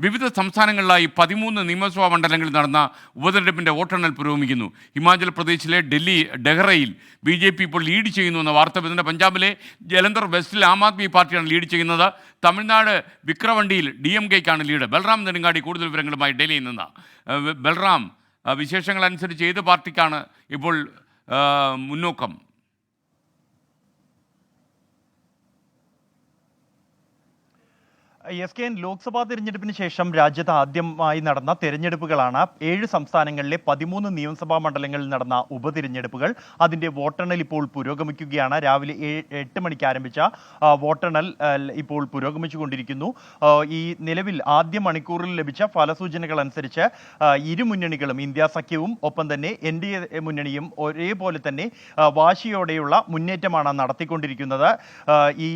വിവിധ സംസ്ഥാനങ്ങളിലായി 13 നിയമസഭാ മണ്ഡലങ്ങളിൽ നടന്ന ഉപതെരഞ്ഞെടുപ്പിൻ്റെ വോട്ടെണ്ണൽ പുരോഗമിക്കുന്നു. ഹിമാചൽ പ്രദേശിലെ ഡെഹ്റയിൽ BJP ഇപ്പോൾ ലീഡ് ചെയ്യുന്നുവെന്ന വാർത്ത വരുന്നുണ്ട്. പഞ്ചാബിലെ ജലന്ധർ വെസ്റ്റിൽ ആം ആദ്മി പാർട്ടിയാണ് ലീഡ് ചെയ്യുന്നത്. തമിഴ്നാട് വിക്രവണ്ടിയിൽ DMKയ്ക്കാണ് ലീഡ്. ബൽറാം നെടുങ്ങാടി കൂടുതൽ വിവരങ്ങളുമായി ഡൽഹിയിൽ നിന്ന്. ബൽറാം, വിശേഷങ്ങൾ അനുസരിച്ച് ഏത് പാർട്ടിക്കാണ് ഇപ്പോൾ മുന്നോക്കം? SKN ലോക്സഭാ തെരഞ്ഞെടുപ്പിന് ശേഷം രാജ്യത്ത് ആദ്യമായി നടന്ന തെരഞ്ഞെടുപ്പുകളാണ് 7 സംസ്ഥാനങ്ങളിലെ 13 നിയമസഭാ മണ്ഡലങ്ങളിൽ നടന്ന ഉപതെരഞ്ഞെടുപ്പുകൾ. അതിൻ്റെ വോട്ടെണ്ണൽ ഇപ്പോൾ പുരോഗമിക്കുകയാണ്. രാവിലെ 8 മണിക്ക് ആരംഭിച്ച വോട്ടെണ്ണൽ ഇപ്പോൾ പുരോഗമിച്ചുകൊണ്ടിരിക്കുന്നു. ഈ നിലവിൽ ആദ്യ മണിക്കൂറിൽ ലഭിച്ച ഫലസൂചനകൾ അനുസരിച്ച് ഇരു മുന്നണികളും, ഇന്ത്യ സഖ്യവും ഒപ്പം തന്നെ NDA മുന്നണിയും ഒരേപോലെ തന്നെ വാശിയോടെയുള്ള മുന്നേറ്റമാണ് നടത്തിക്കൊണ്ടിരിക്കുന്നത്. ഈ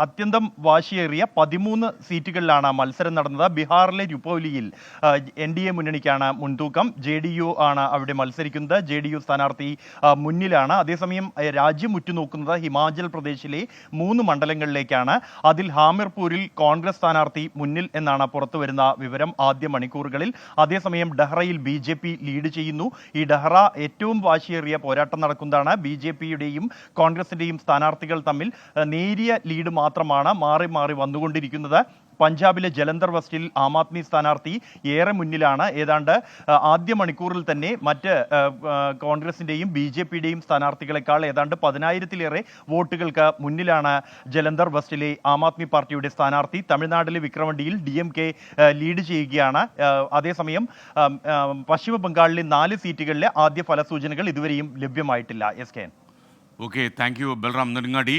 അത്യന്തം വാശിയേറിയ 13 സീറ്റുകളിലാണ് മത്സരം നടന്നത്. ബീഹാറിലെ രുപൌലിയിൽ NDA മുന്നണിക്കാണ് മുൻതൂക്കം. JDU ആണ് അവിടെ മത്സരിക്കുന്നത്. JDU സ്ഥാനാർത്ഥി മുന്നിലാണ്. അതേസമയം രാജ്യം ഉറ്റുനോക്കുന്നത് ഹിമാചൽ പ്രദേശിലെ 3 മണ്ഡലങ്ങളിലേക്കാണ്. അതിൽ ഹാമിർപൂരിൽ കോൺഗ്രസ് സ്ഥാനാർത്ഥി മുന്നിൽ എന്നാണ് പുറത്തുവരുന്ന വിവരം ആദ്യ മണിക്കൂറുകളിൽ. അതേസമയം ഡെഹ്റയിൽ BJP ലീഡ് ചെയ്യുന്നു. ഈ ഡെഹ്റ ഏറ്റവും വാശിയേറിയ പോരാട്ടം നടക്കുന്നതാണ്. BJPയുടെയും കോൺഗ്രസിന്റെയും സ്ഥാനാർത്ഥികൾ തമ്മിൽ നേരിയ ലീഡ് മാത്രമാണ് മാറി മാറി വന്നുകൊണ്ടിരിക്കുന്നത്. പഞ്ചാബിലെ ജലന്ധർ വെസ്റ്റിൽ ആം ആദ്മി സ്ഥാനാർത്ഥി ഏറെ മുന്നിലാണ്. ഏതാണ്ട് ആദ്യ മണിക്കൂറിൽ തന്നെ മറ്റ് കോൺഗ്രസിൻ്റെയും BJPയുടെയും സ്ഥാനാർത്ഥികളെക്കാൾ ഏതാണ്ട് 10,000-ലേറെ വോട്ടുകൾക്ക് മുന്നിലാണ് ജലന്ധർ വെസ്റ്റിലെ ആം ആദ്മി പാർട്ടിയുടെ സ്ഥാനാർത്ഥി. തമിഴ്നാട്ടിലെ വിക്രവണ്ടിയിൽ DMK ലീഡ് ചെയ്യുകയാണ്. അതേസമയം പശ്ചിമ ബംഗാളിലെ 4 സീറ്റുകളിലെ ആദ്യ ഫലസൂചനകൾ ഇതുവരെയും ലഭ്യമായിട്ടില്ല. SKN. Okay, thank you Balram Nedungadi.